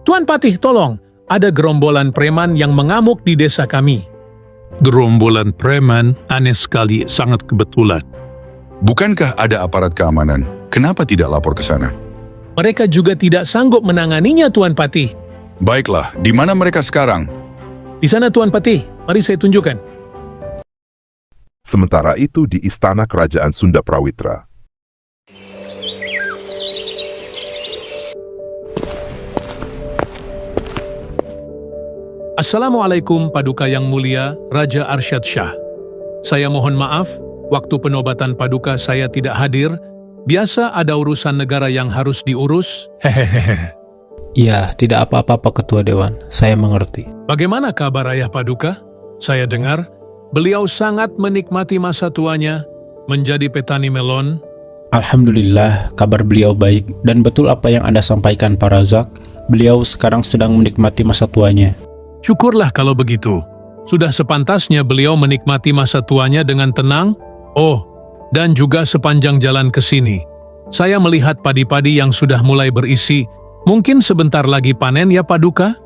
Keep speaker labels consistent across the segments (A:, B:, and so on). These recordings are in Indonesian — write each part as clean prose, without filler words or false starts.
A: Tuan Patih, tolong, ada gerombolan preman yang mengamuk di desa kami.
B: Gerombolan preman aneh sekali, sangat kebetulan.
C: Bukankah ada aparat keamanan? Kenapa tidak lapor ke sana?
A: Mereka juga tidak sanggup menanganinya, Tuan Patih.
C: Baiklah, di mana mereka sekarang?
A: Di sana, Tuan Patih. Mari saya tunjukkan.
D: Sementara itu di istana kerajaan Sunda Prawitra.
A: Assalamualaikum Paduka yang mulia, Raja Arsyad Shah. Saya mohon maaf, waktu penobatan Paduka saya tidak hadir. Biasa ada urusan negara yang harus diurus. Hehehe.
E: Ya, tidak apa-apa Pak Ketua Dewan, saya mengerti.
A: Bagaimana kabar Ayah Paduka? Saya dengar, beliau sangat menikmati masa tuanya menjadi petani melon.
E: Alhamdulillah, kabar beliau baik, dan betul apa yang Anda sampaikan Pak Razak, beliau sekarang sedang menikmati masa tuanya.
A: Syukurlah kalau begitu. Sudah sepantasnya beliau menikmati masa tuanya dengan tenang. Oh, dan juga sepanjang jalan ke sini, saya melihat padi-padi yang sudah mulai berisi. Mungkin sebentar lagi panen ya Paduka?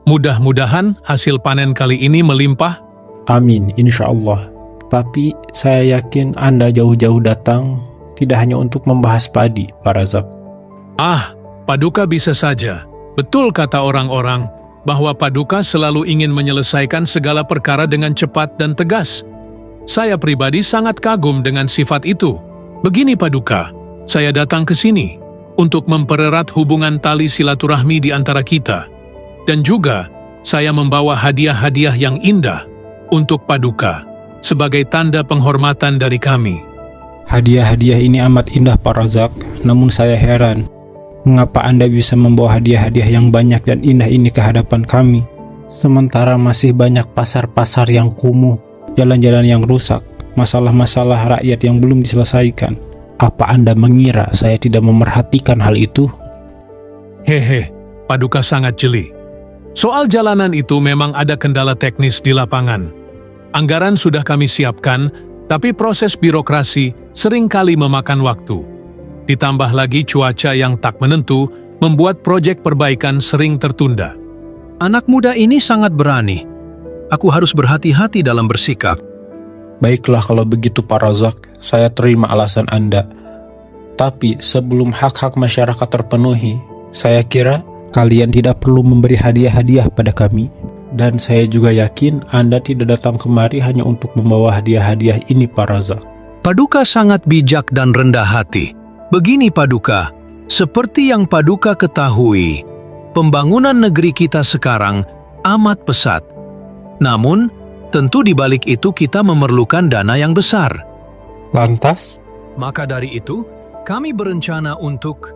A: Mudah-mudahan hasil panen kali ini melimpah.
E: Amin, insya Allah. Tapi saya yakin Anda jauh-jauh datang tidak hanya untuk membahas padi, Pak Razak.
A: Ah, Paduka bisa saja. Betul kata orang-orang, bahwa Paduka selalu ingin menyelesaikan segala perkara dengan cepat dan tegas. Saya pribadi sangat kagum dengan sifat itu. Begini Paduka, saya datang ke sini untuk mempererat hubungan tali silaturahmi di antara kita. Dan juga, saya membawa hadiah-hadiah yang indah untuk Paduka sebagai tanda penghormatan dari kami.
E: Hadiah-hadiah ini amat indah Pak Razak, namun saya heran. Mengapa Anda bisa membawa hadiah-hadiah yang banyak dan indah ini ke hadapan kami? Sementara masih banyak pasar-pasar yang kumuh, jalan-jalan yang rusak, masalah-masalah rakyat yang belum diselesaikan. Apa Anda mengira saya tidak memerhatikan hal itu?
A: Hehe, Paduka sangat jeli. Soal jalanan itu memang ada kendala teknis di lapangan. Anggaran sudah kami siapkan, tapi proses birokrasi seringkali memakan waktu. Ditambah lagi cuaca yang tak menentu, membuat proyek perbaikan sering tertunda.
F: Anak muda ini sangat berani. Aku harus berhati-hati dalam bersikap.
E: Baiklah kalau begitu Pak Razak, saya terima alasan Anda. Tapi sebelum hak-hak masyarakat terpenuhi, saya kira kalian tidak perlu memberi hadiah-hadiah pada kami. Dan saya juga yakin Anda tidak datang kemari hanya untuk membawa hadiah-hadiah ini Pak Razak.
F: Paduka sangat bijak dan rendah hati. Begini Paduka, seperti yang Paduka ketahui, pembangunan negeri kita sekarang amat pesat. Namun, tentu di balik itu kita memerlukan dana yang besar.
E: Lantas?
F: Maka dari itu, kami berencana untuk...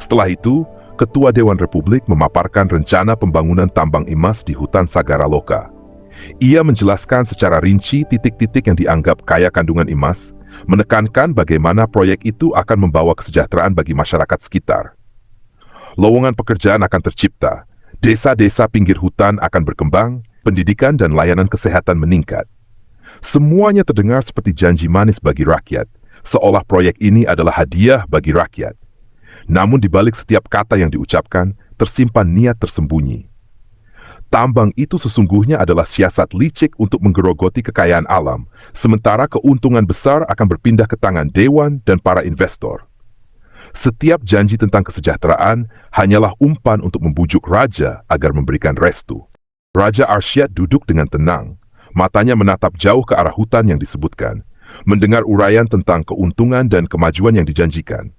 D: Setelah itu, Ketua Dewan Republik memaparkan rencana pembangunan tambang emas di hutan Sagara Loka. Ia menjelaskan secara rinci titik-titik yang dianggap kaya kandungan emas, menekankan bagaimana proyek itu akan membawa kesejahteraan bagi masyarakat sekitar. Lowongan pekerjaan akan tercipta, desa-desa pinggir hutan akan berkembang, pendidikan dan layanan kesehatan meningkat. Semuanya terdengar seperti janji manis bagi rakyat, seolah proyek ini adalah hadiah bagi rakyat. Namun di balik setiap kata yang diucapkan, tersimpan niat tersembunyi. Tambang itu sesungguhnya adalah siasat licik untuk menggerogoti kekayaan alam, sementara keuntungan besar akan berpindah ke tangan dewan dan para investor. Setiap janji tentang kesejahteraan hanyalah umpan untuk membujuk raja agar memberikan restu. Raja Arsyad duduk dengan tenang, matanya menatap jauh ke arah hutan yang disebutkan, mendengar uraian tentang keuntungan dan kemajuan yang dijanjikan.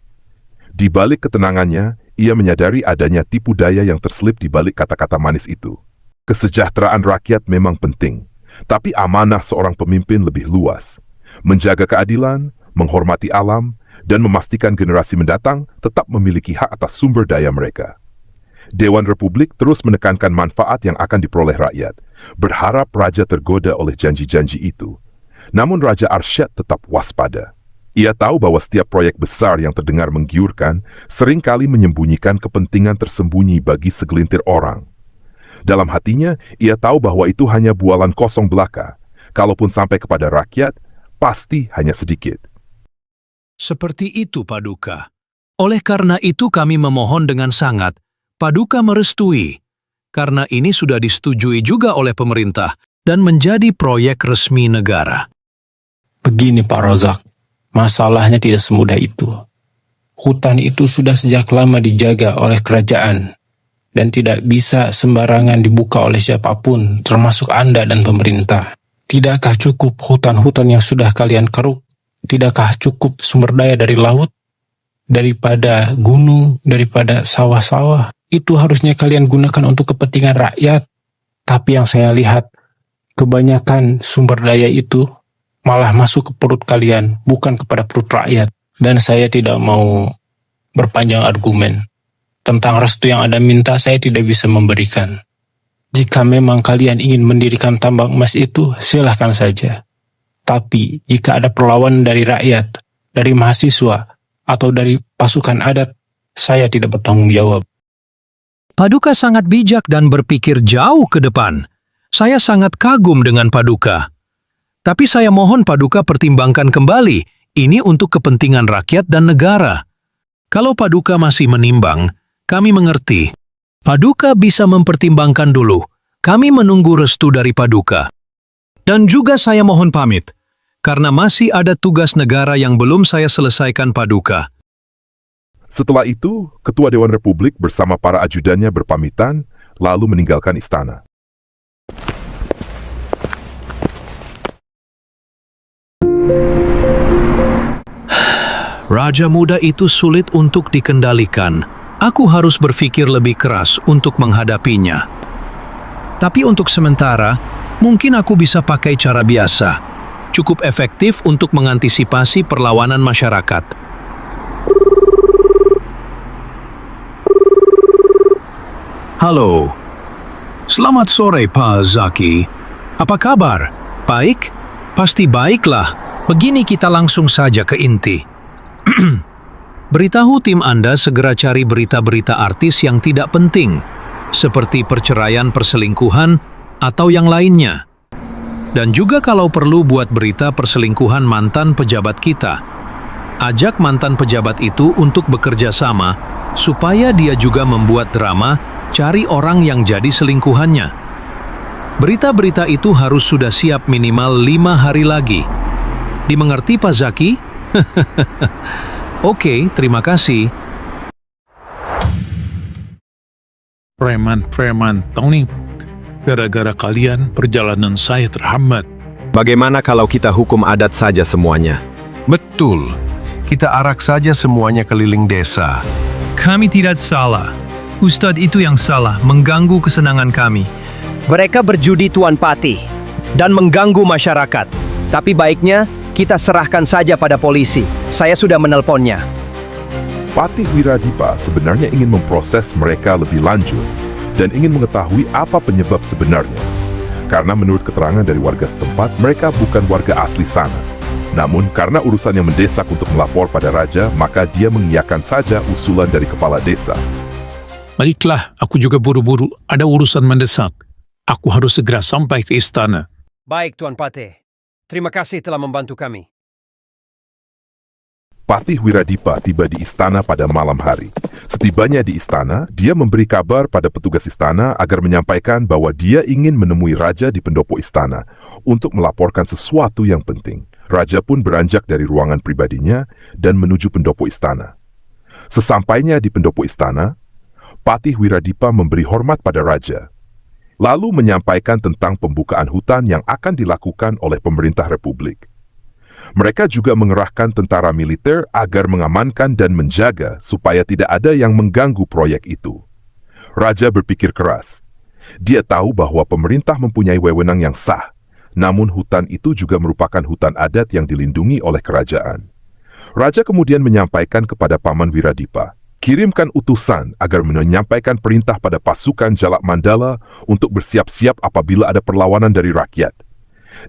D: Di balik ketenangannya, ia menyadari adanya tipu daya yang terselip di balik kata-kata manis itu. Kesejahteraan rakyat memang penting, tapi amanah seorang pemimpin lebih luas. Menjaga keadilan, menghormati alam, dan memastikan generasi mendatang tetap memiliki hak atas sumber daya mereka. Dewan Republik terus menekankan manfaat yang akan diperoleh rakyat, berharap raja tergoda oleh janji-janji itu. Namun Raja Arsyad tetap waspada. Ia tahu bahwa setiap proyek besar yang terdengar menggiurkan seringkali menyembunyikan kepentingan tersembunyi bagi segelintir orang. Dalam hatinya, ia tahu bahwa itu hanya bualan kosong belaka. Kalaupun sampai kepada rakyat, pasti hanya sedikit.
F: Seperti itu Paduka. Oleh karena itu kami memohon dengan sangat, Paduka merestui, karena ini sudah disetujui juga oleh pemerintah dan menjadi proyek resmi negara.
E: Begini Pak Razak, masalahnya tidak semudah itu. Hutan itu sudah sejak lama dijaga oleh kerajaan dan tidak bisa sembarangan dibuka oleh siapapun, termasuk Anda dan pemerintah. Tidakkah cukup hutan-hutan yang sudah kalian keruk? Tidakkah cukup sumber daya dari laut, daripada gunung, daripada sawah-sawah? Itu harusnya kalian gunakan untuk kepentingan rakyat. Tapi yang saya lihat, kebanyakan sumber daya itu malah masuk ke perut kalian, bukan kepada perut rakyat. Dan saya tidak mau berpanjang argumen. Tentang restu yang Anda minta, saya tidak bisa memberikan. Jika memang kalian ingin mendirikan tambang emas itu, silahkan saja. Tapi, jika ada perlawanan dari rakyat, dari mahasiswa, atau dari pasukan adat, saya tidak bertanggung jawab.
F: Paduka sangat bijak dan berpikir jauh ke depan. Saya sangat kagum dengan Paduka. Tapi saya mohon Paduka pertimbangkan kembali, ini untuk kepentingan rakyat dan negara. Kalau Paduka masih menimbang, kami mengerti. Paduka bisa mempertimbangkan dulu. Kami menunggu restu dari Paduka. Dan juga saya mohon pamit, karena masih ada tugas negara yang belum saya selesaikan Paduka.
D: Setelah itu, Ketua Dewan Republik bersama para ajudannya berpamitan, lalu meninggalkan istana.
F: Raja muda itu sulit untuk dikendalikan. Aku harus berpikir lebih keras untuk menghadapinya. Tapi untuk sementara, mungkin aku bisa pakai cara biasa. Cukup efektif untuk mengantisipasi perlawanan masyarakat. Halo. Selamat sore, Pak Zaki. Apa kabar? Baik? Pasti baiklah. Begini kita langsung saja ke inti. Beritahu tim Anda segera cari berita-berita artis yang tidak penting, seperti perceraian perselingkuhan atau yang lainnya. Dan juga kalau perlu buat berita perselingkuhan mantan pejabat kita. Ajak mantan pejabat itu untuk bekerja sama, supaya dia juga membuat drama cari orang yang jadi selingkuhannya. Berita-berita itu harus sudah siap minimal 5 hari lagi. Dimengerti Pak Zaki? Oke, terima kasih.
B: Preman-preman, tahu nih, gara-gara kalian perjalanan saya terhambat.
G: Bagaimana kalau kita hukum adat saja semuanya?
H: Betul. Kita arak saja semuanya keliling desa.
I: Kami tidak salah. Ustadz itu yang salah, mengganggu kesenangan kami.
J: Mereka berjudi Tuan Patih dan mengganggu masyarakat. Tapi baiknya kita serahkan saja pada polisi. Saya sudah menelponnya.
D: Patih Wiradipa sebenarnya ingin memproses mereka lebih lanjut dan ingin mengetahui apa penyebab sebenarnya. Karena menurut keterangan dari warga setempat, mereka bukan warga asli sana. Namun karena urusannya mendesak untuk melapor pada raja, maka dia mengiyakan saja usulan dari kepala desa.
B: Baiklah, aku juga buru-buru, ada urusan mendesak. Aku harus segera sampai ke istana.
J: Baik Tuan Patih. Terima kasih telah membantu kami.
D: Patih Wiradipa tiba di istana pada malam hari. Setibanya di istana, dia memberi kabar pada petugas istana agar menyampaikan bahwa dia ingin menemui raja di pendopo istana untuk melaporkan sesuatu yang penting. Raja pun beranjak dari ruangan pribadinya dan menuju pendopo istana. Sesampainya di pendopo istana, Patih Wiradipa memberi hormat pada raja, lalu menyampaikan tentang pembukaan hutan yang akan dilakukan oleh pemerintah republik. Mereka juga mengerahkan tentara militer agar mengamankan dan menjaga supaya tidak ada yang mengganggu proyek itu. Raja berpikir keras. Dia tahu bahwa pemerintah mempunyai wewenang yang sah, namun hutan itu juga merupakan hutan adat yang dilindungi oleh kerajaan. Raja kemudian menyampaikan kepada Paman Wiradipa, kirimkan utusan agar menyampaikan perintah pada pasukan Jalak Mandala untuk bersiap-siap apabila ada perlawanan dari rakyat.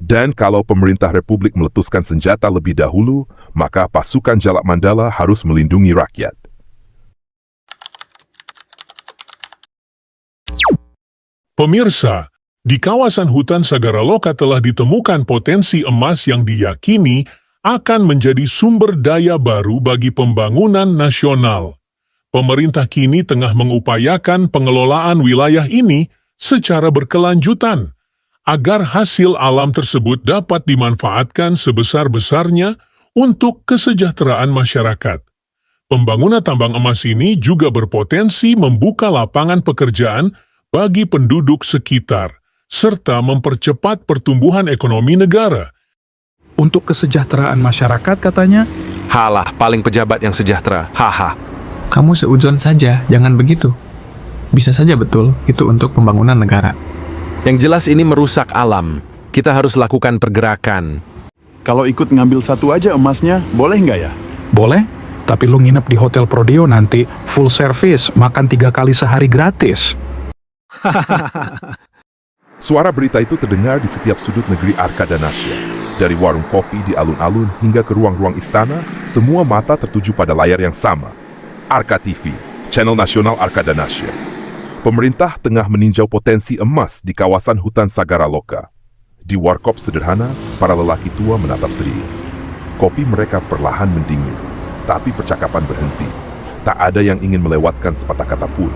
D: Dan kalau pemerintah republik meletuskan senjata lebih dahulu, maka pasukan Jalak Mandala harus melindungi rakyat.
K: Pemirsa, di kawasan hutan Sagaraloka telah ditemukan potensi emas yang diyakini akan menjadi sumber daya baru bagi pembangunan nasional. Pemerintah kini tengah mengupayakan pengelolaan wilayah ini secara berkelanjutan, agar hasil alam tersebut dapat dimanfaatkan sebesar-besarnya untuk kesejahteraan masyarakat. Pembangunan tambang emas ini juga berpotensi membuka lapangan pekerjaan bagi penduduk sekitar, serta mempercepat pertumbuhan ekonomi negara.
B: Untuk kesejahteraan masyarakat katanya.
G: Halah, paling pejabat yang sejahtera. Haha.
L: Kamu seuzon saja, jangan begitu. Bisa saja betul, itu untuk pembangunan negara.
G: Yang jelas ini merusak alam. Kita harus lakukan pergerakan.
C: Kalau ikut ngambil satu aja emasnya, boleh nggak ya?
B: Boleh, tapi lu nginep di Hotel Prodeo nanti full service, makan 3 kali sehari gratis.
D: Suara berita itu terdengar di setiap sudut negeri Arkadanasya. Dari warung kopi di alun-alun hingga ke ruang-ruang istana, semua mata tertuju pada layar yang sama. Arka TV, channel nasional Arkadanasya. Pemerintah tengah meninjau potensi emas di kawasan hutan Sagara Loka. Di warkop sederhana, para lelaki tua menatap serius. Kopi mereka perlahan mendingin, tapi percakapan berhenti. Tak ada yang ingin melewatkan sepatah kata pun.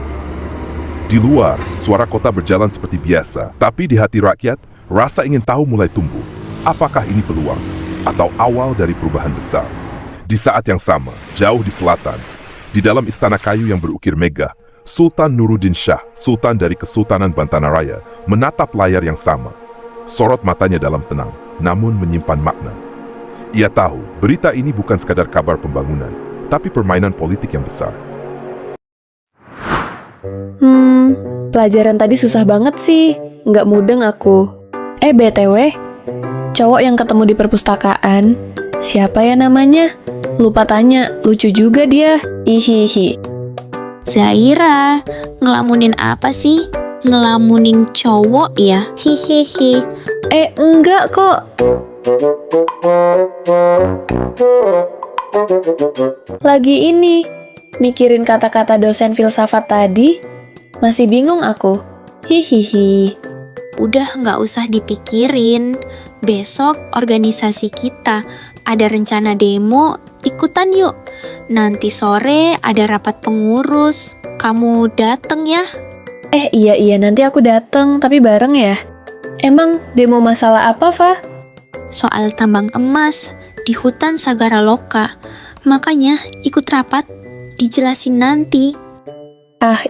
D: Di luar, suara kota berjalan seperti biasa, tapi di hati rakyat, rasa ingin tahu mulai tumbuh. Apakah ini peluang atau awal dari perubahan besar? Di saat yang sama, jauh di selatan, di dalam istana kayu yang berukir megah, Sultan Nuruddin Shah, Sultan dari Kesultanan Bantanaraya, menatap layar yang sama. Sorot matanya dalam tenang, namun menyimpan makna. Ia tahu, berita ini bukan sekadar kabar pembangunan, tapi permainan politik yang besar.
M: Pelajaran tadi susah banget sih. Nggak mudeng aku. BTW, cowok yang ketemu di perpustakaan, siapa ya namanya? Lupa tanya, lucu juga dia. Hihihi.
N: Zaira, ngelamunin apa sih? Ngelamunin cowok ya? Hihihi.
M: Enggak kok. Lagi ini, mikirin kata-kata dosen filsafat tadi. Masih bingung aku. Hihihi.
N: Udah nggak usah dipikirin. Besok organisasi kita ada rencana demo, ikutan yuk. Nanti sore ada rapat pengurus. Kamu dateng ya?
M: Iya, nanti aku dateng, tapi bareng ya. Emang demo masalah apa, Fa?
N: Soal tambang emas di hutan Sagara Loka. Makanya ikut rapat, dijelasin nanti.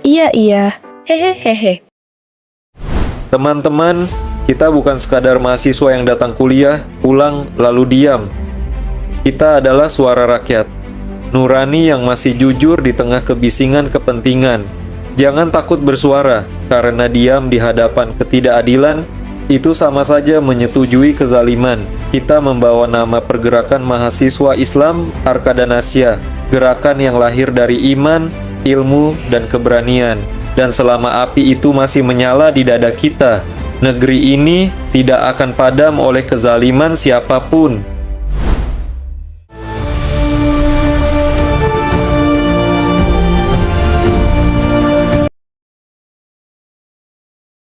M: Iya. Hehehe.
O: Teman-teman, kita bukan sekadar mahasiswa yang datang kuliah, pulang, lalu diam. Kita adalah suara rakyat, nurani yang masih jujur di tengah kebisingan kepentingan. Jangan takut bersuara, karena diam di hadapan ketidakadilan, itu sama saja menyetujui kezaliman. Kita membawa nama pergerakan mahasiswa Islam Arkadanasya, gerakan yang lahir dari iman, ilmu, dan keberanian. Dan selama api itu masih menyala di dada kita, negeri ini tidak akan padam oleh kezaliman siapapun.